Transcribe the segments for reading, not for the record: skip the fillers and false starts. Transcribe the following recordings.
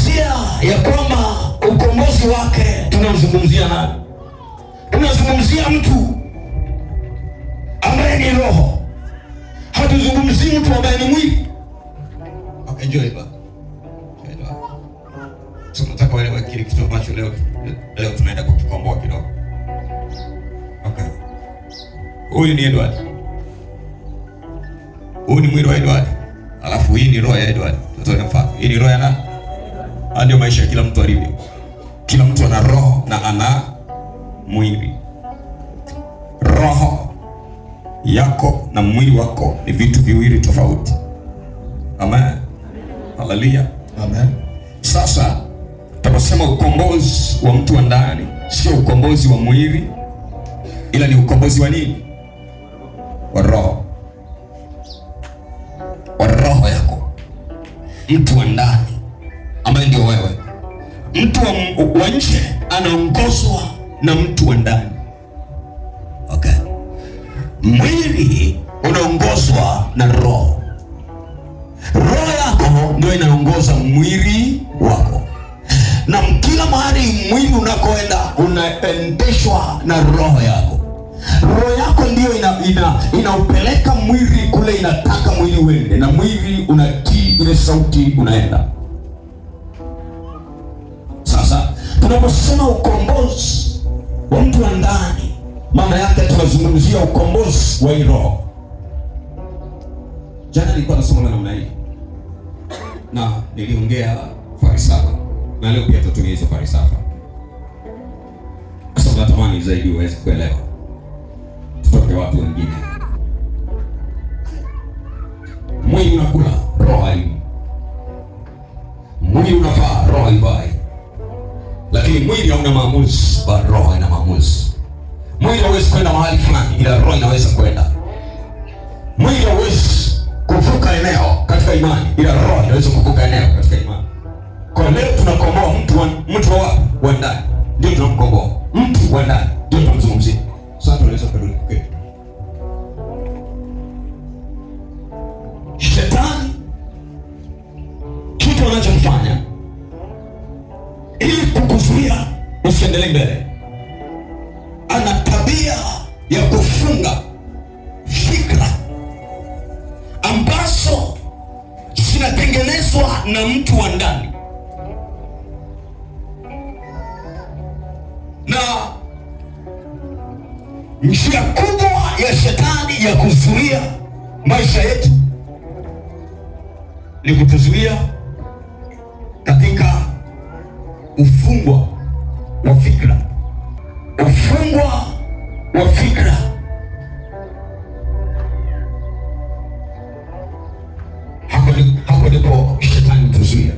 tunapozungumzia ya kwamba ukombozi wake, tunamzungumzia nani? Tunazungumzia mtu ambaye ni roho. Hatuzungumzii mtu ambaye ni mwili. Okay, enjoy baba. Tunataka wale kile kitu ambacho leo tunaenda kukikomboa kidogo. Okay. Huyu ni Edward. Huyu ni mwili wa Edward. Alafu hii ni roho ya Edward. Tutoe mfano. Hii ni roho ya nani? Ndio maisha ya kila mtu alivyo. Kila mtu ana roho na ana mwili. Roho yako na mwili wako ni vitu viwili tofauti. Amen. Haleluya. Amen. Sasa tunaposema ukombozi wa mtu wa ndani, sio ukombozi wa mwili, ila ni ukombozi wa nini? Wa roho. Wa roho yako. Mtu wa ndani ambaye ndio wewe. Mtu wa nje anaongozwa na mtu wa ndani. Okay. Mwili unaongozwa na roho. Roho yako ndio inaongoza mwili wako. Na kila mahali mwili unakoenda unaendeshwa na roho yako. Roho yako ndio inaupeleka mwili kule inataka mwili uende, na mwili unatii ile sauti unaenda. Sasa tunaposema ukombozi wa mtu wa ndani, maana yake tunazungumzia ukombozi wa roho. Jana nilikuwa nasoma na namna hii na niliongea falsafa, na leo pia tutatumia hizo falsafa. Sasa natamani zaidi uweze kuelewa, tutoke watu wengine. Mwili unakula, roho haili. Mwili unafaa, roho haifai. Lakini mwili hauna maamuzi, bali roho ina maamuzi. Mwili hauwezi kwenda mahali fulani, ila roho inaweza kwenda. Mwili hauwezi kuvuka eneo katika imani, ila roho inaweza kuvuka eneo katika imani. Kwa leo tunakomboa mtu wa ndani, ndio tunamkomboa. Mtu wa ndani ndio tunamzungumzia. Sasa tunaweza kurudi kwa Shetani. Kitu anachofanya ili kukuzuia usiendelee mbele, ana tabia ya kufunga fikra ambazo zinatengenezwa na mtu wa ndani. Na njia kubwa ya Shetani ya kuzuia maisha yetu ni kutuzuia katika ufungwa wa fikra. Ufungwa wa fikra. Hapo ndipo Shetani hutuzuia.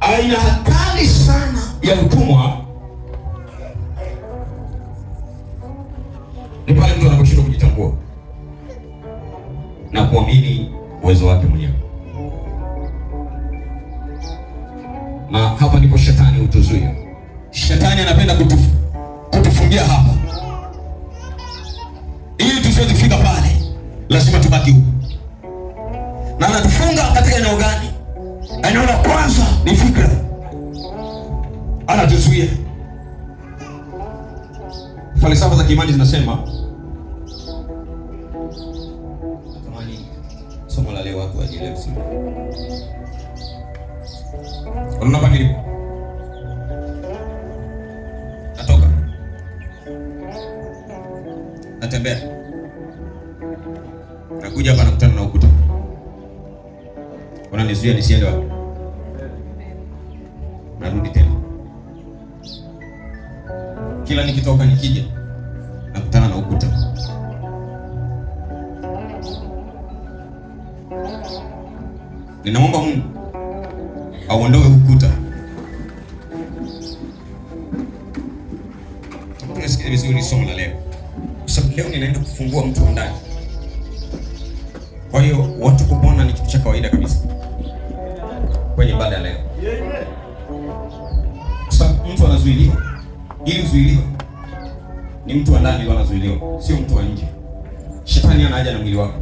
Aina hatari sana ya utumwa ni pale mtu anaposhindwa kujitambua na kuamini uwezo wake mwenyewe. Na hapa ndipo Shetani hutuzuia. Shetani anapenda kutufungia hapa, ili tusiweze kufika pale. Lazima tubaki huko. Na anatufunga katika eneo gani? Eneo la kwanza ni fikra. Anatuzuia. Falsafa za kiimani zinasema, natamani somo la leo watu wajielewe vizuri. Unaona hapa nilipo? Natoka. Natembea. Nakuja hapa nakutana na ukuta. Unanizuia nisiende wapi? Narudi tena. Kila nikitoka nikija nakutana na ukuta. Ninaomba Mungu auondoe ukuta. Tunasikia vizuri somo la leo. Kwa sababu leo ninaenda kufungua mtu wa ndani. Kwa hiyo watu kupona ni kitu cha kawaida kabisa kwenye ibada ya leo. Sasa mtu anazuiliwa. Ili uzuiliwe ni mtu wa ndani ndio anazuiliwa, sio mtu wa nje. Shetani ana haja na mwili wako.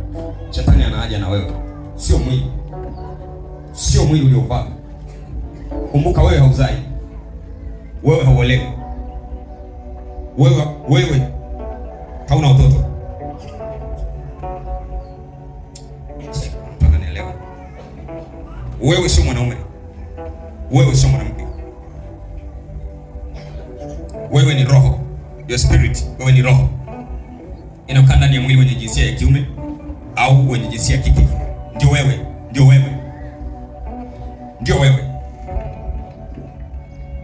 Shetani ana haja na wewe, sio mwili. sio mwili uliovaa. Kumbuka wewe hauzai, wewe hauolewi, wewe hauna watoto. Nataka nielewe, wewe sio mwanaume, wewe sio mwanamke, wewe ni roho, your spirit. Wewe ni roho inayokaa ndani ya mwili wenye jinsia ya kiume au wenye jinsia ya kike. Ndio wewe, ndio wewe, ndio wewe.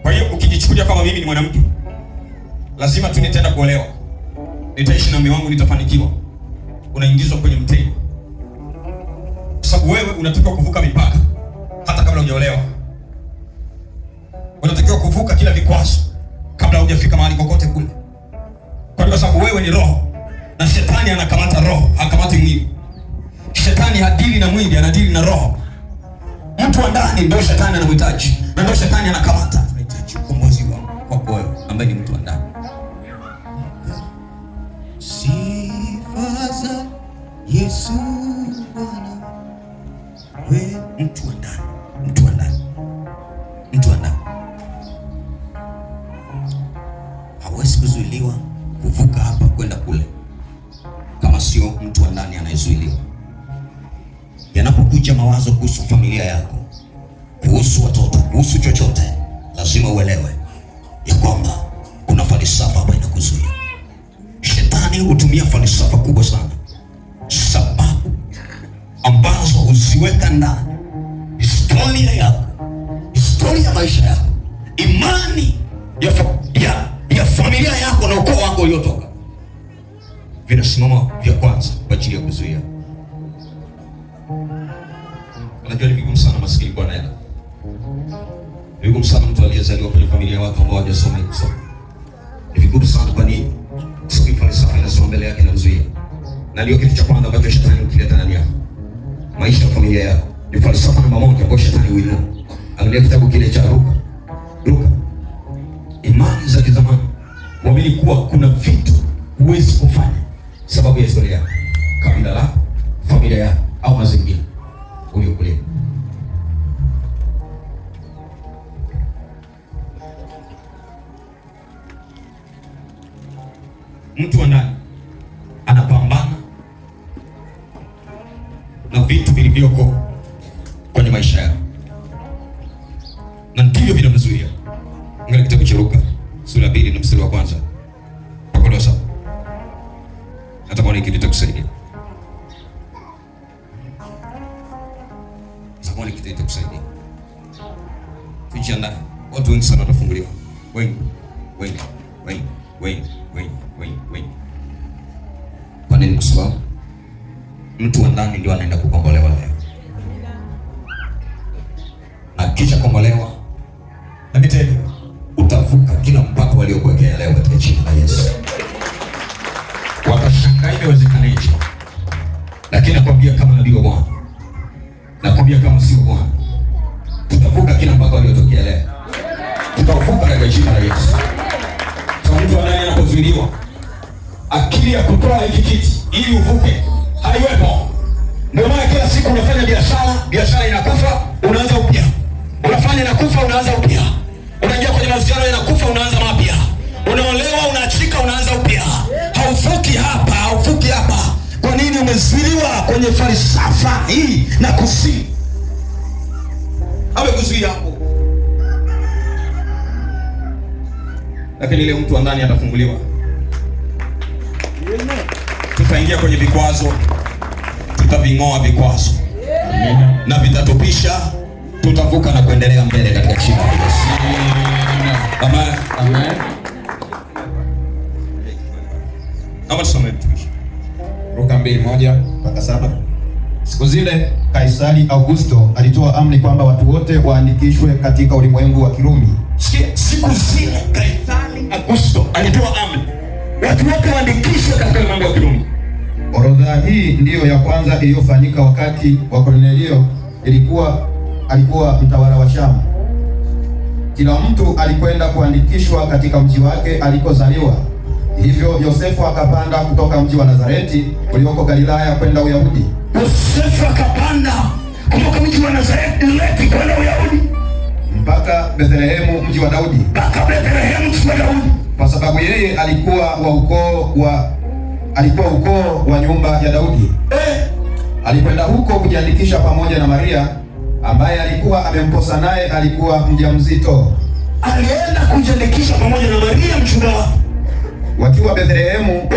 Kwa hiyo ukijichukulia kama mimi ni mwanamke, lazima tu nitaenda kuolewa, nitaishi na mume wangu, nitafanikiwa, unaingizwa kwenye mtego, kwa sababu wewe unatakiwa kuvuka mipaka hata kabla hujaolewa. Unatakiwa kuvuka kila vikwazo kabla hujafika mahali kokote kule, kwa sababu wewe ni roho, na shetani anakamata roho, hakamati mwili. Shetani hadili na mwili, anadili na roho. Mtu wa ndani ndio shetani anamhitaji, na ndio shetani anakamata. Tunahitaji ukombozi wako wewe ambaye ni mtu wa ndani. Sifa za Yesu Bwana, wewe mtu wa ndani, mtu wa ndani, mtu wa ndani. Hawezi kuzuiliwa kuvuka hapa kwenda kule kama sio mtu wa ndani anayezuiliwa. Yanapokuja mawazo kuhusu familia yako, kuhusu watoto, kuhusu chochote, lazima uelewe ya kwamba kuna falsafa ambayo inakuzuia. Shetani hutumia falsafa kubwa sana, sababu ambazo huziweka ndani historia yako, historia ya maisha yako, imani ya familia yako na ukoo wako uliotoka, vinasimama vya kwanza kwa ajili ya kuzuia. Unajua ni vigumu sana maskini kwa neno. Ni vigumu sana mtu aliyezaliwa kwenye familia ya watu ambao hawajasoma kusoma. Ni vigumu sana. Kwa nini? Siku falsafa inasoma mbele yake na kuzuia. Na ndio kitu cha kwanza ambacho shetani ukileta ndani yako. Maisha ya familia yako ni falsafa namba moja ambayo shetani huinua. Angalia kitabu kile cha Luka. Imani za kizamani waamini kuwa kuna vitu huwezi kufanya sababu ya historia yako, kabila lako, familia yako au mazingira uliokulia. Mtu wa ndani anapambana na vitu vilivyoko kwenye maisha yako, na ndivyo vinamzuia. Angalia kitabu cha Luka sura 2 na mstari wa kwanza mpaka 7. Hata kwa nini kitakusaidia? Sabuni kitakusaidia. Tujiandae. Watu wengi sana watafunguliwa. Wengi. Kwa nini? Kwa sababu mtu wa ndani ndio anaenda kukombolewa leo. Na kisha kombolewa, na mitego, utavuka kila mpaka waliokuwekea leo katika jina la Yesu. Watashangaa imewezekanaje? Lakini nakwambia kama nabii wa Bwana, nakwambia kama sio Bwana, tutavuka kila mpaka waliotokea leo. Tutavuka katika jina la Yesu. Kwa mtu ndani anapozuiliwa, akili ya kutoa hiki kiti ili uvuke haiwepo. Ndio maana kila siku unafanya biashara inakufa, unaanza upya. Unafanya inakufa, unaanza upya. Unaingia kwenye mahusiano yanakufa, unaanza mapya. Unaolewa, unaachika, unaanza upya. Hauvuki hapa. Kwa nini? Umezuiliwa kwenye falsafa hii na kusi. Amekuzuia hapo. Lakini ile mtu wa ndani atafunguliwa. Tutaingia kwenye vikwazo, tutaving'oa vikwazo. Na vitatupisha, tutavuka na kuendelea mbele katika jina la Yesu. Amen. Kama tusome mtumishi. Luka 2:1-7. Siku zile Kaisari Augusto alitoa amri kwamba watu wote waandikishwe katika ulimwengu wa Kirumi. Siku zile Kaisari Augusto alitoa amri watu wote waandikishwe katika ulimwengu wa Kirumi. Orodha hii ndiyo ya kwanza iliyofanyika wakati wa Kornelio alikuwa mtawala wa Shamu. Kila mtu alikwenda kuandikishwa katika mji wake alikozaliwa. Hivyo Yosefu akapanda kutoka mji wa Nazareti ulioko Galilaya kwenda Uyahudi. Yosefu akapanda kutoka mji wa Nazareti kwenda Uyahudi, mpaka Bethlehemu mji wa Daudi, mpaka Bethlehemu mji wa Daudi, kwa sababu yeye alikuwa ukoo wa nyumba ya Daudi. Alikwenda huko kujiandikisha pamoja na Maria ambaye alikuwa amemposa, naye alikuwa mjamzito. Alienda kujiandikisha pamoja na Maria mchumba wakiwa Bethlehemu,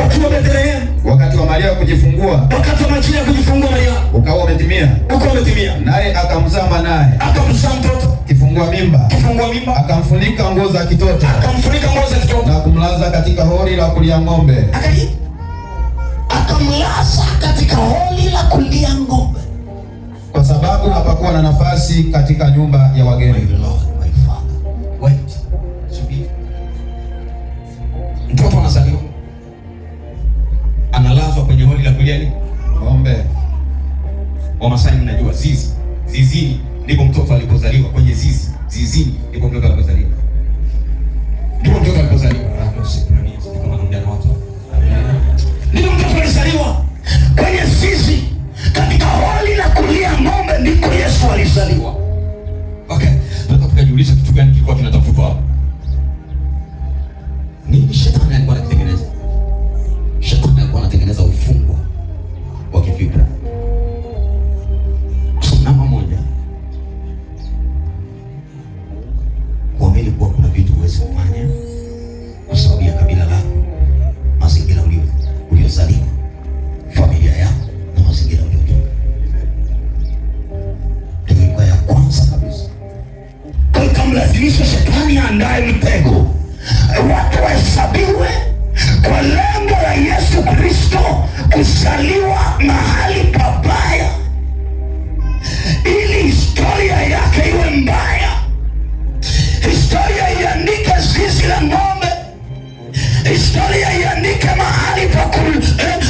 wakati wa Maria kujifungua, Maria ukawa umetimia, naye akamzaa mwanae, mtoto kifungua mimba, akamfunika nguo za kitoto, na kumlaza katika hori la kulia ng'ombe. Akamlaza katika hori la kulia ng'ombe, kwa sababu hapakuwa na nafasi katika nyumba ya wageni. Mtoto anazaliwa, analazwa kwenye hori la kulia ng'ombe. Wamasai mnajua zizini ndipo mtoto alipozaliwa, kwenye zizini ndipo mtoto alipozaliwa. Ndipo mtoto alizaliwa kwenye zizi, katika hori la kulia ng'ombe ndiko Yesu alizaliwa. Okay, tunataka tukajiuliza kitu gani kilikuwa kinatafutwa hapo? Nini shetani alikuwa anatengeneza? Shetani alikuwa anatengeneza ufungwa wa kifikra. Namba moja, kuamini kuwa kuna vitu huwezi kufanya kwa sababu ya kabila lako, mazingira uliozaliwa, familia yako na mazingira uliotoka. Ndio ya kwanza kabisa. Kwa kumlazimisha shetani aandae mtego, watu wahesabiwe kwa lengo la Yesu Kristo kuzaliwa mahali pabaya, ili historia yake iwe mbaya. Historia iandike zizi la ng'ombe, historia iandike mahali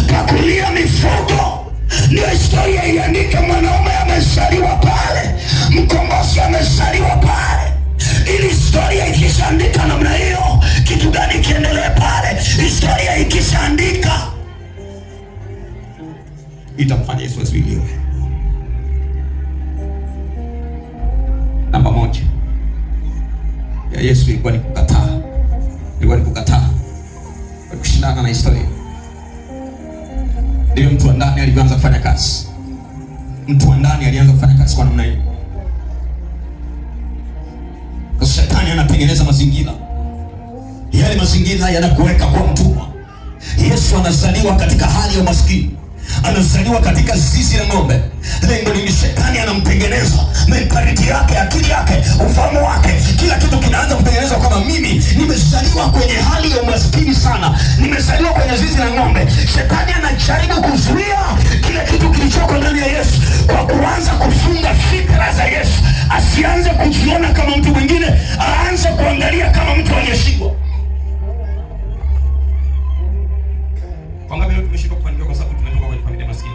pa kulia mifugo, ndio historia iandike mwanaume amezaliwa pale, mkombozi amezaliwa pale. Ili historia ikishaandika namna hiyo, kitu gani kiendelee pale? Historia ikishaandika itamfanya Yesu asifiwe. Namba moja ya Yesu ilikuwa ni kukataa, kushindana na historia. Ndio mtu wa ndani alianza kufanya kazi. Kwa namna hiyo. Kwa shetani anatengeneza mazingira, yale mazingira yanakuweka kwa mtumwa. Yesu anazaliwa katika hali ya umaskini, anazaliwa katika zizi la ng'ombe. Lengo ni shetani anamtengeneza mentality yake, akili yake, ufahamu wake, kila kitu kinaanza kutengenezwa kama mimi nimezaliwa kwenye hali ya umaskini sana, nimezaliwa kwenye zizi la ng'ombe. Shetani anajaribu kuzuia kila kitu kilichoko ndani ya Yesu kwa kuanza kufunga fikra za Yesu, asianze kujiona kama mtu mwingine, aanze kuangalia kama mtu aliyeshindwa. Wangapi leo tumeshindwa kufanikiwa kwa sababu tumetoka kwenye familia maskini?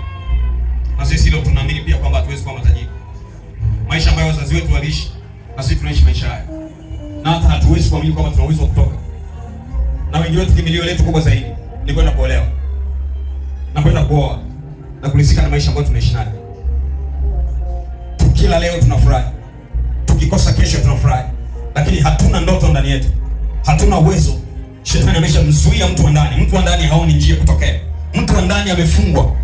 Na sisi leo tunaamini pia kwamba hatuwezi kuwa matajiri. Maisha ambayo wazazi wetu waliishi, na sisi tunaishi maisha haya. Na hata hatuwezi kuamini kwamba tuna uwezo wa kutoka. Na wengi wetu kimbilio letu kubwa zaidi ni kwenda kuolewa, na kwenda kuoa, na kulisika na maisha ambayo tunaishi nayo. Tukila leo tunafurahi, tukikosa kesho tunafurahi, lakini hatuna ndoto ndani yetu, hatuna uwezo. Shetani ameshamzuia mtu wa ndani. Mtu wa ndani haoni njia kutokea. Mtu wa ndani amefungwa.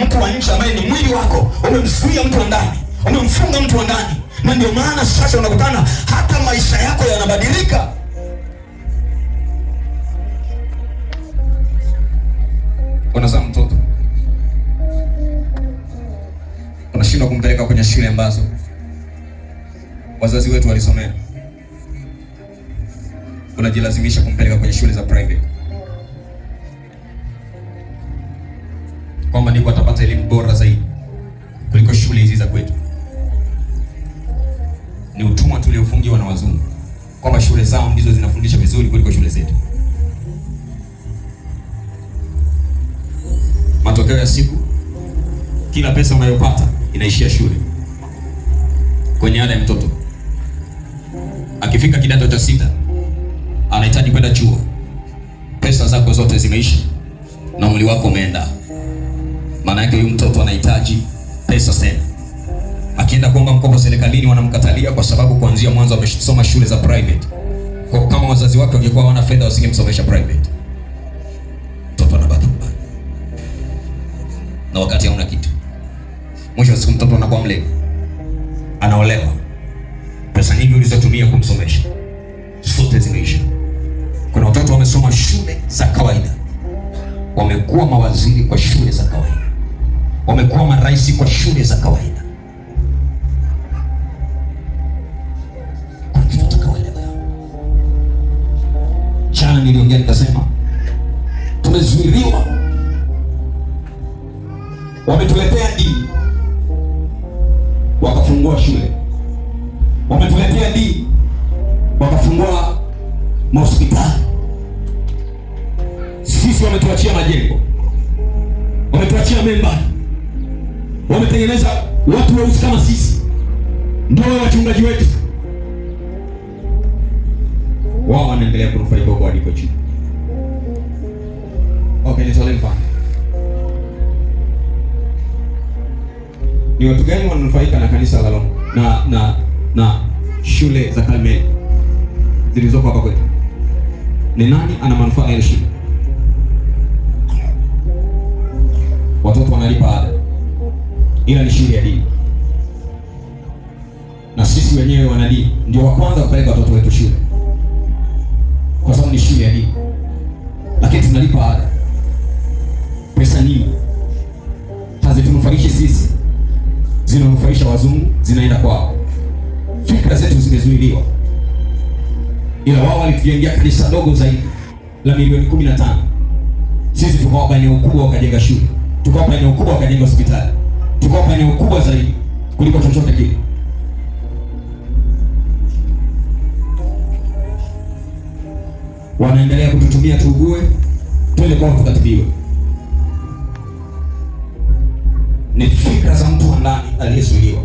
Mtu wa nje ambaye ni mwili wako umemzuia mtu wa ndani, umemfunga mtu wa ndani, na ndio maana sasa unakutana hata maisha yako yanabadilika. Unazaa mtoto, unashindwa kumpeleka kwenye shule ambazo wazazi wetu walisomea, unajilazimisha kumpeleka kwenye shule za private, kwamba ndipo atapata elimu bora zaidi kuliko shule hizi za kwetu. Ni utumwa tuliofungiwa na wazungu, kwamba shule zao ndizo zinafundisha vizuri kuliko shule zetu. Matokeo ya siku, kila pesa unayopata inaishia shule, kwenye ada ya mtoto. Akifika kidato cha 6 anahitaji kwenda chuo, pesa zako zote zimeisha na umri wako umeenda. Maana yake huyu mtoto anahitaji pesa tena. serikalini wanamkatalia kwa sababu kuanzia mwanzo amesoma shule za private. Kwa kama wazazi wake wangekuwa hawana fedha wasingemsomesha private. Mtoto anabaki nyumbani. Na wakati hauna kitu. Mwisho wa siku mtoto anakuwa mlevi. Anaolewa. Pesa nyingi ulizotumia kumsomesha zote zimeisha. Kuna watoto wamesoma shule za kawaida, wamekuwa mawaziri kwa shule za kawaida, wamekuwa marais kwa shule za kawaida. Jana niliongea nikasema, tumezuiliwa, wametuletea dini wakafungua shule, wametuletea dini wakafungua mahospitali. Sisi wametuachia majengo, wametuachia membari, wametengeneza watu weusi kama sisi ndio wachungaji wetu. Wao wanaendelea kunufaika huko waliko chini. Okay, nitolee mfano. Ni watu gani wananufaika na kanisa la Longo na shule za Karmeli zilizoko hapa kwetu? Ni nani ana manufaa ya shule? Watoto wanalipa ada, ila ni shule ya dini, na sisi wenyewe wana dini ndio wa kwanza kupeleka watoto wetu shule, kwa sababu ni shule ya dini, lakini tunalipa ada, pesa nyingi. Hazitunufaishi sisi, zinanufaisha wazungu, zinaenda kwao. Fikra zetu zimezuiliwa, ila wao walitujengea kanisa dogo zaidi la milioni 15. Sisi tukawapa eneo kubwa wakajenga shule, tukawapa eneo kubwa wakajenga hospitali, tukawapa eneo kubwa zaidi kuliko chochote kile. Wanaendelea kututumia tuugue, twende kwao tukatibiwe. Ni fikra za mtu wa ndani aliyezuiliwa,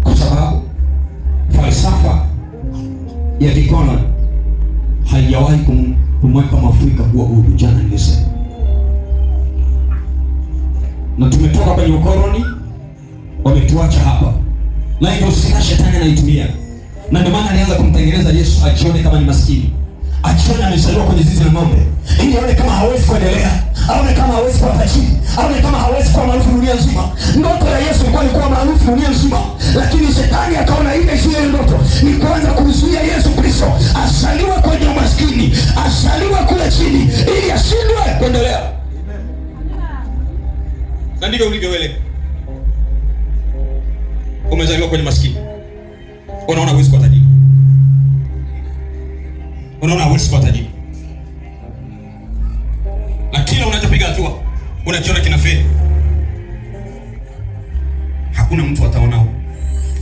kwa sababu falsafa ya kikoloni haijawahi kumweka Mwafrika kuwa huru. Jana nilisema, na tumetoka kwenye ukoloni, wametuacha hapa, na ndio sina shetani anaitumia. Na ndio maana alianza kumtengeneza Yesu ajione kama ni maskini, ajione amezaliwa kwenye zizi la ng'ombe, ili aone kama hawezi kuendelea, aone kama hawezi kupata chini, aone kama hawezi kuwa maarufu dunia nzima. Ndoto ya Yesu ilikuwa ni kuwa maarufu dunia nzima, lakini shetani akaona ile sio ndoto, ni kuanza kumzuia Yesu Kristo asaliwe kwenye umaskini, asaliwe kule chini, ili ashindwe kuendelea. Na ndivyo ulivyoelewa. Umezaliwa kwenye maskini, unaona huwezi kuwa tajiri, unaona huwezi kuwa tajiri, lakini unachopiga hatua unakiona kinafeli. Hakuna mtu ataona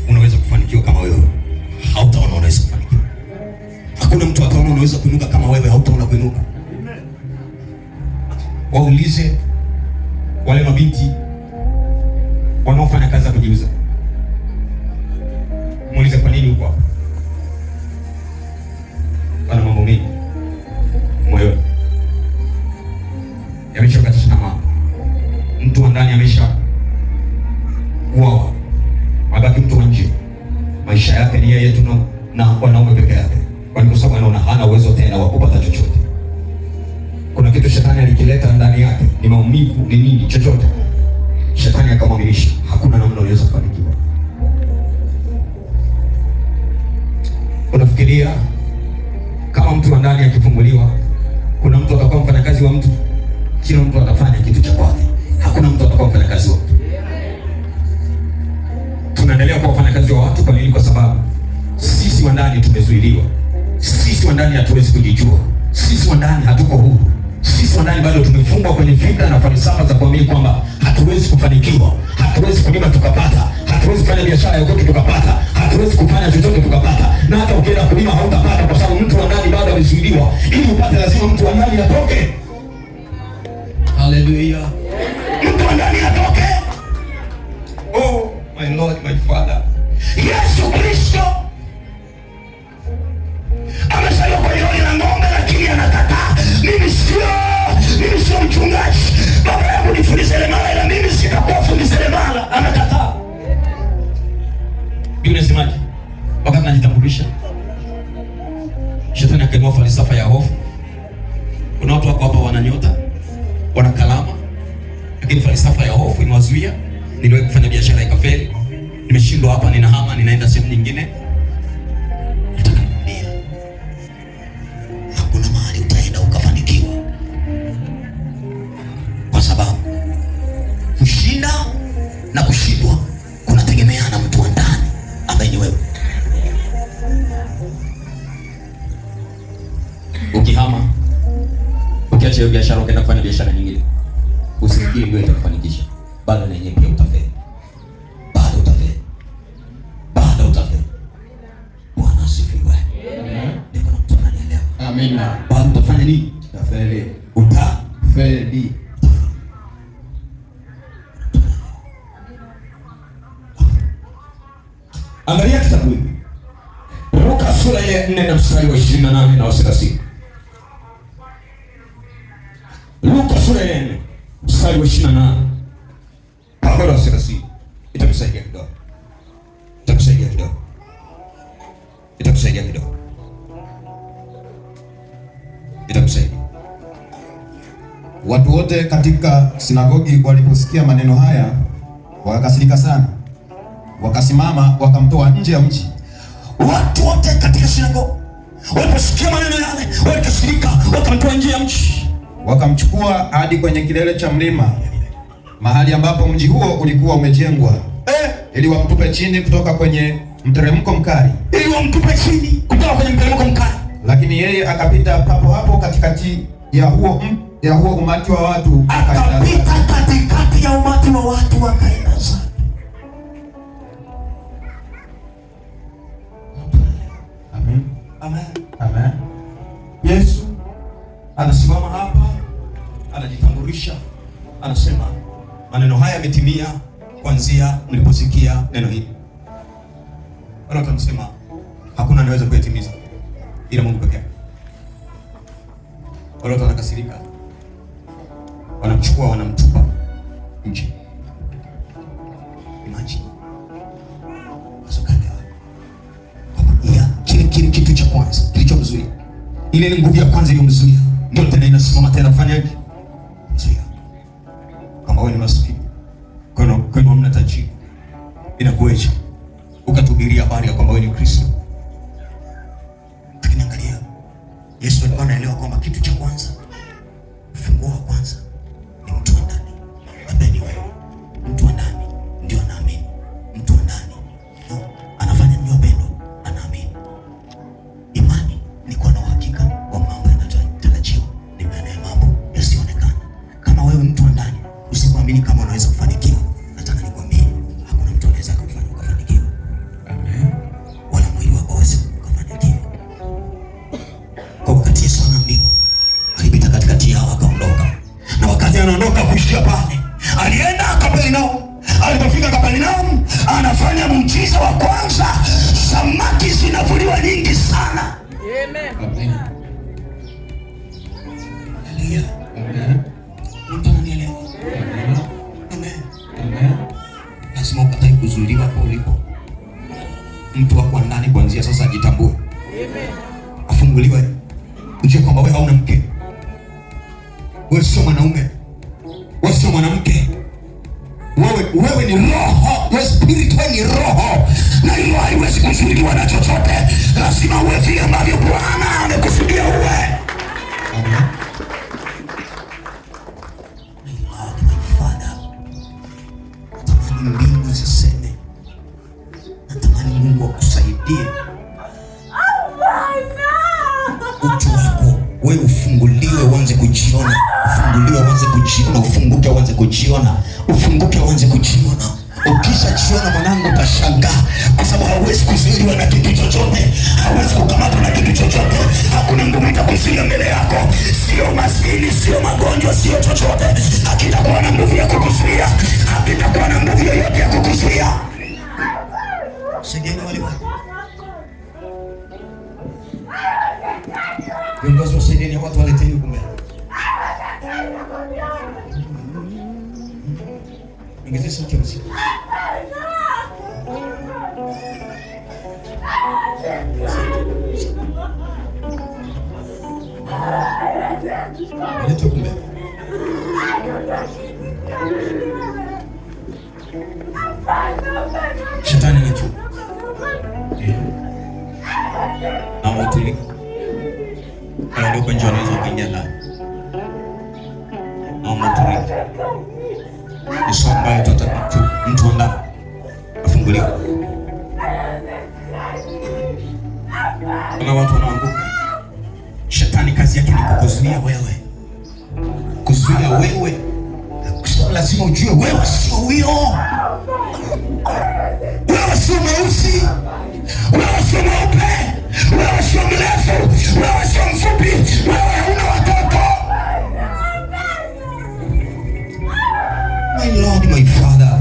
unaweza kufanikiwa kama wewe, hautaona unaweza kufanikiwa. Hakuna mtu ataona unaweza kuinuka kama wewe, hautaona kuinuka. Waulize wale mabinti wanaofanya kazi za kujiuza, muulize kwa nini uko hapa. Wana mambo mengi moyoni, yameshokatisha tamaa. Mtu wa ndani amesha uawa, mabaki mtu wa nje. Maisha yake ni yeye tu na wanaume peke yake, kwa sababu anaona hana uwezo tena wa kupata chochote. Kuna kitu shetani alikileta ndani yake, ni maumivu, ni nini, chochote. Shetani akamwaminisha hakuna namna unaweza kufanikiwa. Unafikiria kama mtu wa ndani akifunguliwa, kuna mtu atakuwa mfanyakazi wa mtu? Kila mtu atafanya kitu cha kwake, hakuna mtu atakuwa mfanyakazi wa mtu. Tunaendelea kuwa wafanyakazi wa watu. Kwa nini? Kwa sababu sisi wa ndani tumezuiliwa. Sisi wa ndani hatuwezi kujijua. Sisi wa ndani hatuko huru. Sisi wa ndani bado tumefungwa kwenye fikra na falsafa za kuamini kwamba hatuwezi kufanikiwa, hatuwezi kulima tukapata, hatuwezi kufanya biashara yoyote tukapata, hatuwezi kufanya chochote tukapata. Na hata ukienda kulima hautapata, kwa sababu mtu wa ndani bado amezuiliwa. Ili upate lazima mtu wa ndani atoke. Hallelujah. Mtu wa ndani atoke. Oh my Lord, my Father, Yesu Kristo amesaliwa kwenye hori la ng'ombe, lakini anakataa. Mimi sio mchungaji, baba yangu ni fundi seremala, ila mimi sitakuwa fundi seremala. Anakataa. wana nyota, wana kalama, lakini falsafa ya hofu imewazuia. Niliwahi kufanya biashara ikafeli, nimeshindwa hapa, ninahama, ninaenda sehemu nyingine. Nataka nikwambie, hakuna mahali utaenda ukafanikiwa, kwa sababu kushinda na kushindwa kunategemea na mtu wa ndani ambaye ni wewe. Ukihama, ukiacha hiyo biashara ukaenda kufanya biashara nyingine, usifikiri ndio itakufanikisha. Bado na yenyewe pia utafeli. Bado utafeli. Bado utafeli. Bwana asifiwe. Niko na mtu ananielewa. Amina. Bado utafanya nini? Utafeli. Utafeli. Angalia kitabu hiki. Luka sura ya 4 na mstari wa 28 na 30. Luka sura ya 4 mstari wa 28 mpaka 30. Itakusaidia kidogo. Itakusaidia kidogo. Itakusaidia kidogo. Itakusaidia. Watu wote katika sinagogi waliposikia maneno haya wakakasirika sana, wakasimama wakamtoa nje ya mji. Watu wote katika sinagogi waliposikia maneno yale walikasirika, wakamtoa nje ya mji, wakamchukua hadi kwenye kilele cha mlima, mahali ambapo mji huo ulikuwa umejengwa, ili wamtupe chini kutoka kwenye mteremko mkali. Lakini yeye akapita papo hapo katikati ya huo umati wa watu, akapita katikati ya umati wa watu akaenda zake. Amen. Amen. Amen. Yesu anasimama hapa, anajitambulisha, anasema maneno haya yametimia kuanzia mliposikia neno hili. Wala watamsema hakuna anaweza kuyatimiza ila Mungu pekee. Wala watu wanakasirika, wanamchukua, wanamtupa nje. Imagine ya kile kitu cha kwanza kilichomzuia, ile nguvu ya kwanza iliyomzuia, ndio tena inasimama tena kufanyaje? Mzuia. Kama wewe ni maskini, kwa hamna tajiri, inakueje ukatubiria habari ya kwamba wewe ni Kristo? Lakini angalia, Yesu alikuwa anaelewa kwamba kitu cha kwanza, ufunguo wa kwanza ni mtu wa ndani ambaye ni wewe. Mtu wa ndani ndio anaamini. Mtu wa ndani anafanya ndio pendo, anaamini. Imani ni kuwa na uhakika wa mambo yanayotarajiwa, ni maana ya mambo yasiyoonekana. Kama wewe mtu wa ndani usipoamini kama unaweza kufanikiwa, nataka nikwambie hakuna mtu anaweza kufanya ukafanikiwa. Amen. Wala mwili wako hawezi kufanikiwa. Kwa wakati Yesu anaambiwa, alipita katikati yao akaondoka. Na wakati anaondoka kuishia pale, alienda Kapernaum. Alipofika Kapernaum, anafanya muujiza wa kwanza. Samaki zinavuliwa nyingi sana. Amen. Amen. Haleluya. Amen. Mtu ananielewa? Amen. Amen. Lazima ukatae kuzuiliwa hapo ulipo. Mtu wako ndani kuanzia sasa ajitambue. Amen. Afunguliwe. Ujue kwamba wewe hauna mke. Wewe sio mwanaume. Wewe sio mwanamke. Wewe ni roho. Wewe spirit, wewe ni roho. Na hiyo haiwezi kuzuiliwa na chochote. Lazima uwe vile ambavyo Bwana amekusudia uwe. Amen. Natamani mbingu ziseme, natamani Mungu akusaidie. Utu wako wewe ufunguliwe, uanze kujiona. Ufunguliwe, uanze kujiona. Ufunguke, uanze kujiona. Ufunguke, uanze kujiona. Ukishajiona mwanangu, utashangaa, kwa sababu hauwezi kuzuiliwa na kitu chochote. Hauwezi kukamatwa na kitu chochote. Hakuna nguvu itakuzuia mbele yako. Sio maskini, sio magonjwa, sio chochote. Hakitakuwa na nguvu ya kukuzuia. Hakitakuwa na nguvu yoyote ya kukuzuia. Saidieni walimu. Viongozi wasaidieni watu, waleteni huko mbele. Ingezesha sauti ya muziki. Leta huko mbele. Naomba utulie. Kama ndio kwa njia unaweza kuingia ndani. Naomba utulie. Yesu ambaye tutapita mtu ndani afunguliwa. Kuna watu wanaanguka. Shetani kazi yake ni kukuzuia wewe. Kuzuia wewe. Lazima ujue wewe sio huyo. Wewe sio mweusi. Wewe sio mweupe. Wewe sio mrefu. Wewe sio mfupi. Wewe huna watoto. My Lord, my Father.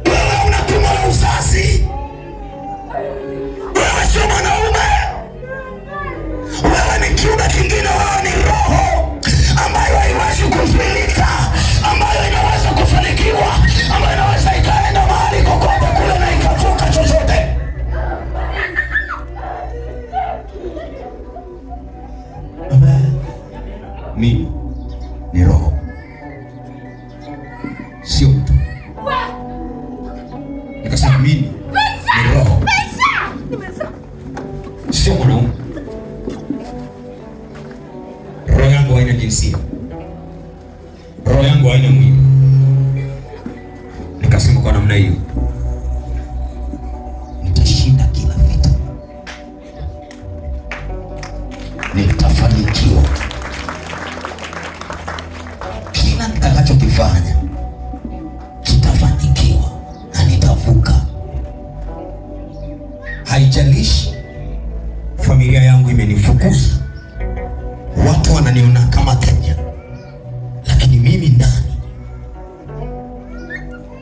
Wewe una tumbo la uzazi. Wewe sio mwanaume. Wewe ni kiumbe kingine. Wewe ni roho ambayo haiwezi kuzuilika, ambayo inaweza kufanikiwa, ambayo inaweza ikaenda mahali kokote kule na ikavuka chochote. Mimi ni roho, sio mtu. Nikasema mimi ni roho, sio mwanaume. Roho yangu haina jinsia. Roho yangu haina mwili. Nikasema kwa namna hiyo nitashinda kila vita. Nitafanikiwa. Kila nitakachokifanya kitafanikiwa na nitavuka. Haijalishi familia yangu imenifukuza. Watu wananiona kama Kenya, lakini mimi ndani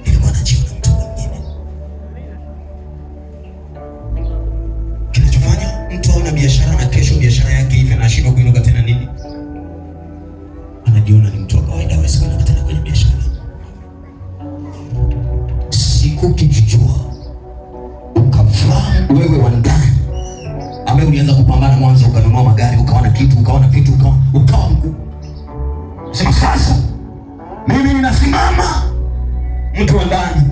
nilikuwa najiona mtu mwingine. Kinachofanya mtu aone biashara na kesho biashara yake hivi na ashindwa kuinuka tena nini? Anajiona ni mtu wa kawaida, hawezi kuinuka tena kwenye biashara. Siku kijijua ukavaa wewe wa ndani ambaye ulianza kupambana mwanzo, ukanunua magari, ukaona kitu, ukaona vitu, ukawa mkuu. Sema sasa mimi ninasimama mtu wa ndani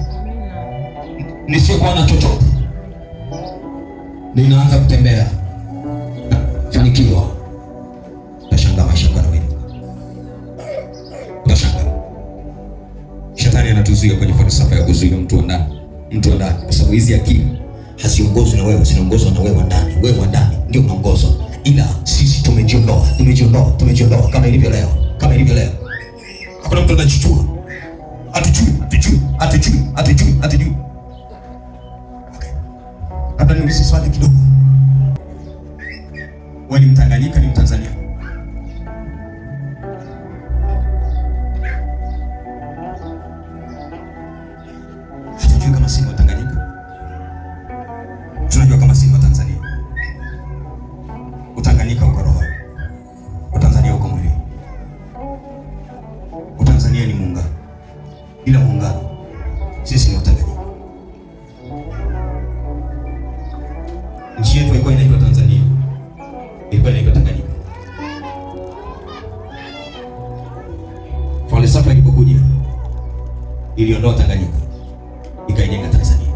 nisiyekuwa na chochote, ninaanza kutembea, fanikiwa. Utashangaa maisha yako yanaweza. Utashangaa. Shetani anatuzuia kwenye falsafa ya kuzuia mtu wa ndani, mtu wa ndani, kwa sababu hizi akili haziongozwi na wewe, zinaongozwa na wewe wa ndani. Wewe wa ndani ndio unaongozwa, ila sisi tumejiondoa kama ilivyo leo, Hakuna mtu anajichua. Atujui. Okay. Labda niulize swali kidogo. Wewe ni Mtanganyika, ni Mtanzania? Hatujui kama si Watanganyika. Tunajua kama si Watanzania. Utanganyika uko roho. Utanzania uko mwili. Utanzania ni muungano. Bila muungano sisi ni Watanganyika. Nchi yetu ilikuwa inaitwa Tanzania. Ilikuwa inaitwa Tanganyika. Falsafa ilipokuja iliondoa Tanganyika, ikaijenga Tanzania.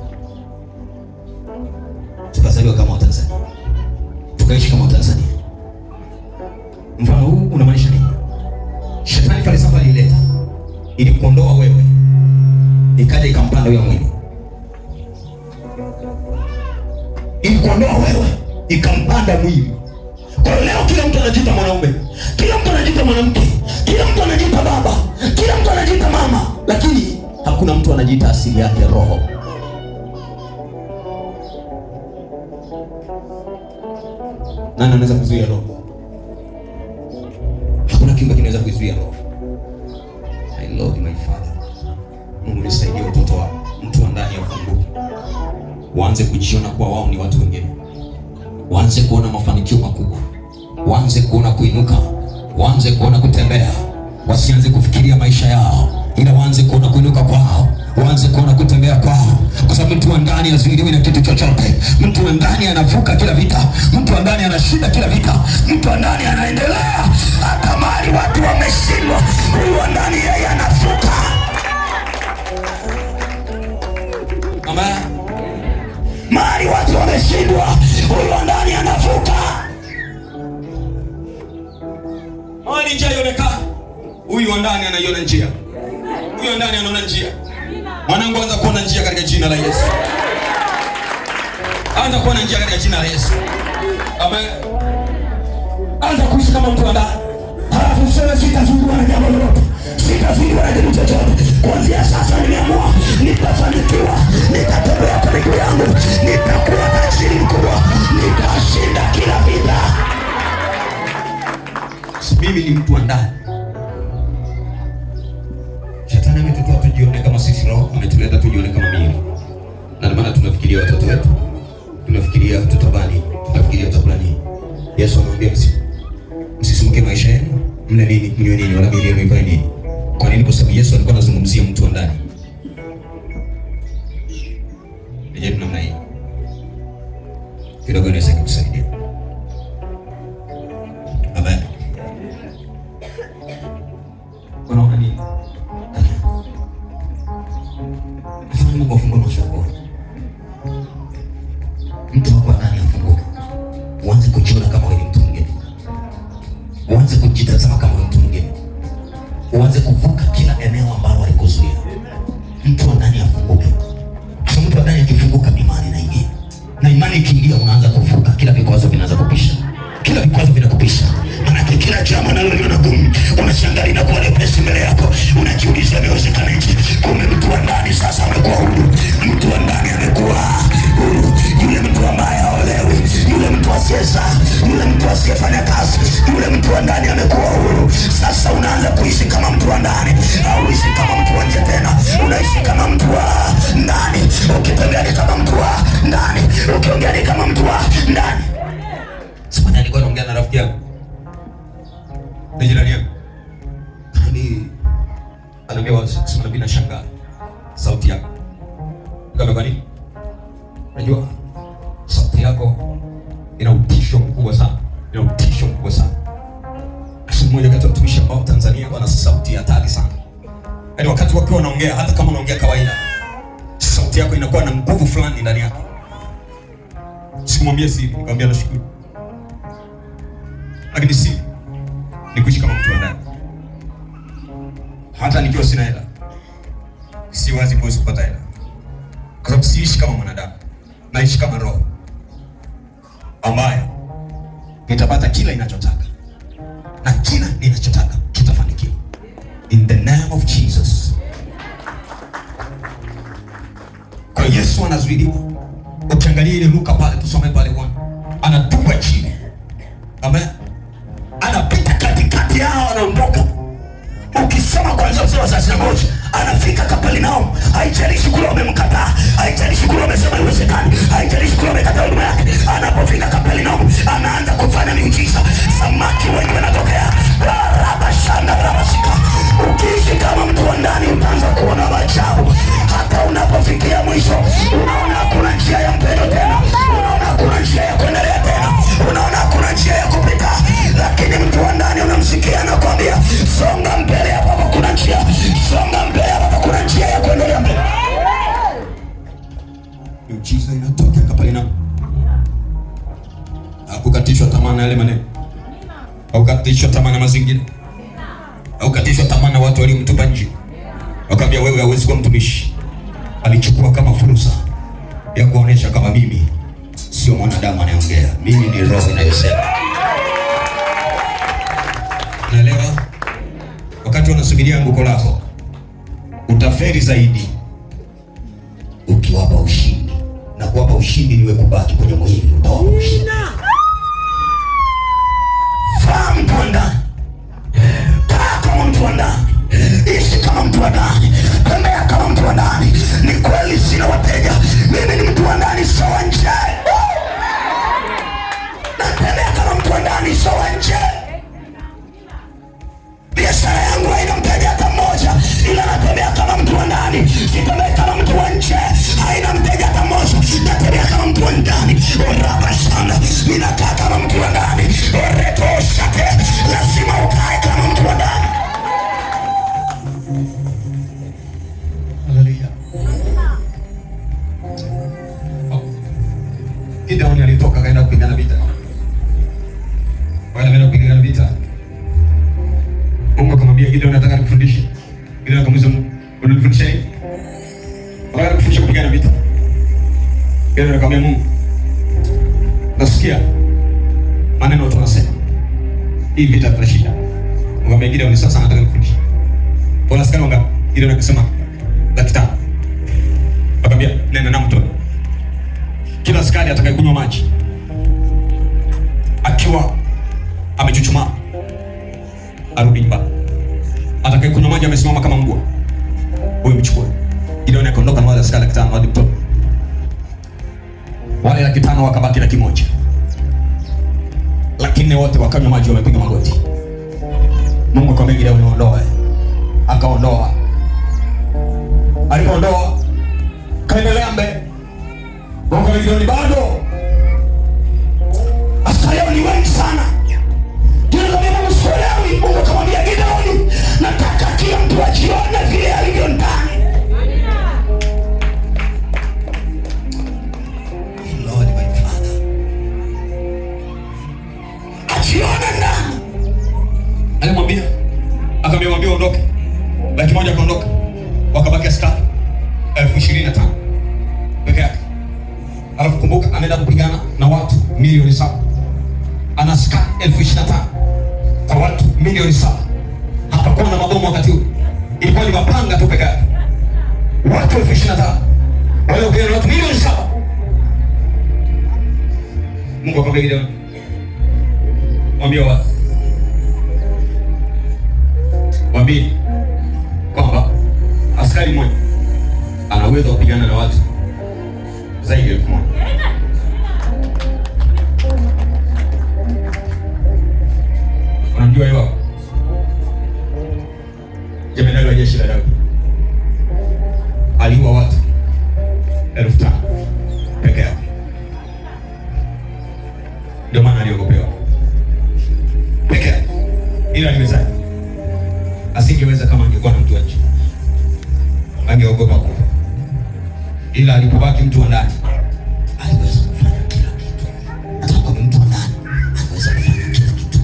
Tukazaliwa kama Watanzania, tukaishi kama Watanzania. Mfano huu unamaanisha nini? Shetani falsafa alileta ili kuondoa wewe, ikaja ikampanda wewe mwili. Ili kuondoa wewe, ikampanda mwili. Kwa leo kila mtu anajiita mwanaume, kila mtu anajiita mwanamke, kila mtu anajiita baba, kila mtu anajiita mama, lakini hakuna mtu anajiita asili yake roho. Nani anaweza kuzuia roho? Hakuna kiumbe kinaweza kuzuia roho. My Lord, my Father. Mungu nisaidie watoto wa mtu wa ndani afunguke. Waanze kujiona kwa wao ni watu wengine. Waanze kuona mafanikio makubwa. Waanze kuona kuinuka. Waanze kuona kutembea. Wasianze kufikiria maisha yao, ila waanze kuona kuinuka kwao. Waanze kuona kutembea kwao, kwa sababu mtu wa ndani hazuiliwi na kitu chochote. Mtu wa ndani anavuka kila vita. Mtu wa ndani anashinda kila vita. Mtu wa ndani anaendelea hata mahali watu wameshindwa. Huyu wa ndani yeye anavuka. Amen. amekaa, huyu wa ndani anaiona njia. Huyu wa ndani anaona njia. Mwanangu, anza kuona njia katika jina la Yesu. Anza kuona njia katika jina la Yesu. Amen. Anza kuishi kama mtu wa ndani. Halafu sema sitazuiwa na jambo lolote. Sitazuiwa na kitu chochote. Kuanzia sasa nimeamua nitafanikiwa. Nitatembea kwa miguu yangu. Nitakuwa tajiri mkubwa. Nitashinda kila vita. Mimi ni mtu wa ndani. Shetani ametutoa tujione kama sisi roho, ametuleta tujione kama miili. Na ndio maana tunafikiria watoto wetu. Tunafikiria tutabani, tunafikiria tutabani. Yesu anamwambia msisumbuke maisha yenu, mle nini, mnywe nini, wala miili yenu ivae nini. Kwa nini? Kwa sababu Yesu alikuwa anazungumzia mtu wa ndani. Je, namna hii kidogo inaweza kukusaidia. Amen. Unaona nini? Mungu afungue macho yako. Mtu wako ndani afunguke. Uanze kujiona kama wewe ni mtu mwingine. Uanze kujitazama kama wewe ni mtu mwingine. Uanze kuvuka kila eneo ambalo walikuzuia. Mtu wa ndani afunguke. Kwa mtu wa ndani akifunguka, imani inaingia. Na imani ikiingia, unaanza kuvuka, kila vikwazo vinaanza kupisha. Kila vikwazo vinakupisha. Maana kila jambo unaloliona gumu, unashangaa linakuwa lepesi mbele yako. Unajiuliza inawezekanaje? Kumbe mtu wa ndani sasa amekuwa huru. Mtu wa ndani amekuwa huru. Yule mtu ambaye haolewi, yule mtu asiyezaa, yule mtu asiyefanya kazi, yule mtu wa ndani amekuwa huru. Sasa unaanza kuishi kama mtu wa ndani. Hauishi kama mtu wa nje tena. Unaishi kama mtu wa ndani. Ukitembea ni kama mtu wa ndani. Ukiongea ni kama mtu wa ndani. Sasa nilikuwa naongea na rafiki yangu. Ni jirani yangu. Anaambia wazi, sema bila shangaa. Sauti yako. Kwa nini? Unajua sauti yako ina utisho mkubwa sana. Ina utisho mkubwa sana. Kasi mmoja kati ya watumishi ambao Tanzania wana sauti hatari sana. Yaani wakati wakiwa wanaongea, hata kama unaongea kawaida, sauti yako inakuwa na nguvu fulani ndani yake. Sikumwambia siri, nikamwambia nashukuru. Lakini si ni kuishi kama mtu wa ndani. Hata nikiwa sina hela, si wazi kuweza kupata hela. Kwa sababu siishi kama mwanadamu. Naishi kama roho ambayo nitapata kila ninachotaka. Na kila ninachotaka kitafanikiwa. In the name of Jesus. Kwa Yesu anazuiliwa. Ukiangalia ile Luka pale, tusome pale Bwana. Anatupa chini. Amen. Anapita katikati yao, anaondoka. Ukisoma kwanza sura 31, anafika Kapernaum. Haijalishi kule wamemkataa, haijalishi kule wamesema haiwezekani, haijalishi kule wamekataa huduma yake. Anapofika Kapernaum, anaanza kufanya miujiza. Samaki wengi wanatokea. Rabashanda rabashika. Ukiishi kama mtu wa ndani, utaanza kuona maajabu. Hata unapofikia mwisho, unaona hakuna njia ya mpendo tena. Unaona hakuna njia ya kuendelea tena. Unaona hakuna njia ya kupita. Lakini mtu wa ndani unamsikia anakuambia, songa mbele, hapa kuna njia. Songa mbele, hapa kuna njia ya kuendelea mbele. Miujiza inatokea Kapernaum. Hakukatishwa tamaa na yale maneno. Hakukatishwa tamaa na mazingira. Hakukatishwa tamaa na watu waliomtupa nje. Wakamwambia wewe hauwezi kuwa mtumishi. Alichukua kama fursa ya kuonesha kama mimi sio mwanadamu anayeongea. Mimi ni roho inayosema. Naelewa? Wakati unasubiria anguko lako, utaferi zaidi ukiwapa ushindi. Na kuwapa ushindi niwe kubaki kwenye mwili. Utawapa ushindi. Fahamu mtu wa ndani. Kaa kama mtu wa ndani. Ishi kama mtu wa ndani. Tembea kama mtu wa ndani. Ni kweli sina wateja. Mimi ni mtu wa ndani, sio wa nje. Natembea kama mtu wa ndani, sio wa nje. Biashara yangu haina mteja hata mmoja, ila natembea kama mtu wa ndani. Sitembea kama mtu wa nje. Haina mteja hata mmoja. Natembea kama mtu wa ndani. Rabashanda. Ninakaa kama mtu wa ndani. Retoshate. Lazima ukae kama mtu wa ndani. Haleluya. Gideoni alitoka kaenda kupigana vita. Wale wanaenda kupigana vita. Mungu akamwambia Gideon, nataka nikufundishe. Gideon akamuuliza Mungu, unanifundisha nini? Nataka nikufundishe kupigana vita. Gideon akamwambia Mungu, nasikia maneno tunasema hii vita tutashinda. Mungu akamwambia Gideon, sasa nataka nikufundishe. Kwa askari wangapi? Gideon akasema 500. Akamwambia nenda na mto. Kila askari atakayekunywa maji akiwa amechuchumaa arudi nyumbani. Atakayekunywa maji amesimama kama mbwa, wewe mchukue. Gideon akaondoka na wale askari 500 hadi mto. Wale 500 wakabaki na 100. Lakini wote wakanywa maji wamepiga magoti. Mungu akamwambia Gideon, ondoa. Akaondoa. Alipoondoa kaendelea mbele. Mungu Gideon, bado askari ni wengi sana. Mungu akamwambia Gideon, nataka kila mtu ajione vile alivyo ndani. Lord my Father, ajione ndani. Alimwambia, akamwambia ondoke. 100 akaondoka, wakabaki askari 25,000 peke yake. Alafu kumbuka, anaenda kupigana na watu milioni 7. Ana askari 25,000 kwa watu milioni 7. Hapakuwa na mabomu wakati huo, ilikuwa ni mapanga tu peke yake. Watu 25,000 wale upigana na watu milioni 7. Mungu akamwambia Gideon, mwambie kwamba askari mmoja ana uwezo wa kupigana na watu zaidi ya 1,000. Unamjua yeye? Jemadari wa jeshi la Daudi aliua watu 5,000 peke yake. Ndio maana aliogopewa peke yake. Ila aliweza, asingeweza kama angekuwa na mtu wa nje, angeogopa kufa. Ila alipobaki mtu wa ndani, aliweza kufanya kila kitu. Hata kwa mtu wa ndani anaweza kufanya kila kitu.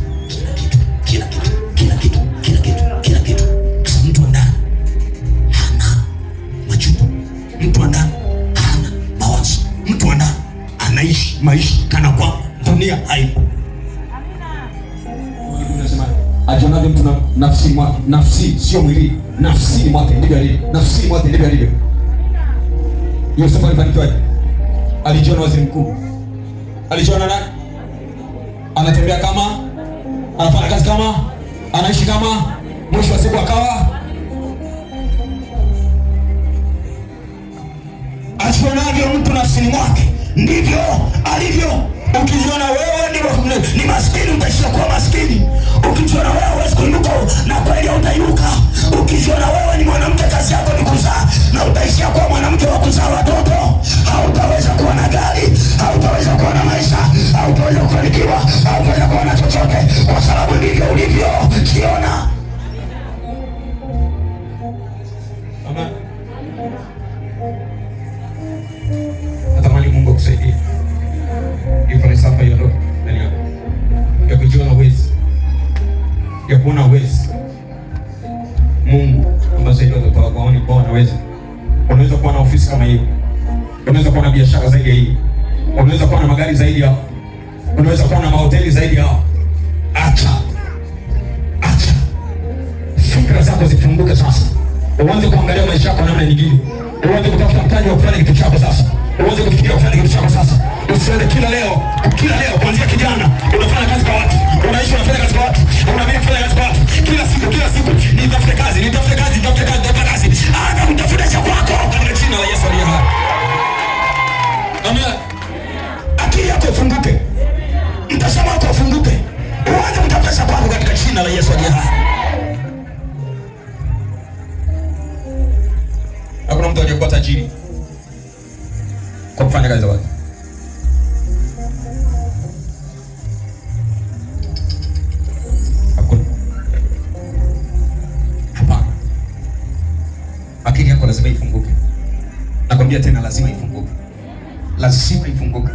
Mtu wa ndani hana majuto. Mtu wa ndani hana mawazo. Mtu wa ndani anaishi maisha kana kwamba dunia haipo. Unasema ajionavyo mtu na nafsi sio mwili. Nafsini mwake ndivyo alivyo. Nafsini mwake ndivyo alivyo. Yosefu alifanikiwaje? Alijiona waziri mkuu. Alijiona nani? Anatembea kama, anafanya kazi kama, anaishi kama, mwisho wa siku akawa ajionavyo mtu nafsini mwake ndivyo alivyo. Ukijiona wewe ni maskini, utaishia kuwa maskini. Ukijiona wewe huwezi kuinuka, na kweli utainuka. Ukijiona wewe ni mwanamke, kazi yako ni kuzaa, na utaishia kuwa mwanamke wa kuzaa watoto. Hautaweza kuwa na gari, hautaweza kuwa na maisha, hautaweza kufanikiwa, hautaweza kuwa na chochote, kwa sababu ndivyo ulivyo. Jiona. Amen. Natamani Mungu akusaidie falsafa hiyo ndio ndani yako, ya kujiona uwezi, ya kuona uwezi. Mungu amesaidia watoto wako waone kwa wanaweza. Unaweza kuwa na ofisi kama hiyo, unaweza kuwa na biashara zaidi ya hii, unaweza kuwa na magari zaidi yao, unaweza kuwa na mahoteli zaidi yao. Acha fikra zako zifunguke sasa, uanze kuangalia maisha yako namna nyingine, uanze kutafuta mtaji wa kufanya kitu chako sasa, uanze kufikiria kufanya kitu chako sasa. Usiende kila leo kuanzia kijana unafanya kazi kwa watu, unaishi unafanya kazi kwa watu, unabidi kufanya kazi kwa watu kila siku, nitafute kazi. Hata kutafuta cha kwako katika jina la Yesu aliye hai. Amen. Akili yako ifunguke, mtazamo wako ufunguke, uanze kutafuta cha kwako katika jina la Yesu aliye hai. Hakuna mtu aliyekuwa tajiri kwa kufanya kazi za watu. Akili yako lazima ifunguke. Nakwambia tena, lazima ifunguke. Lazima ifunguke.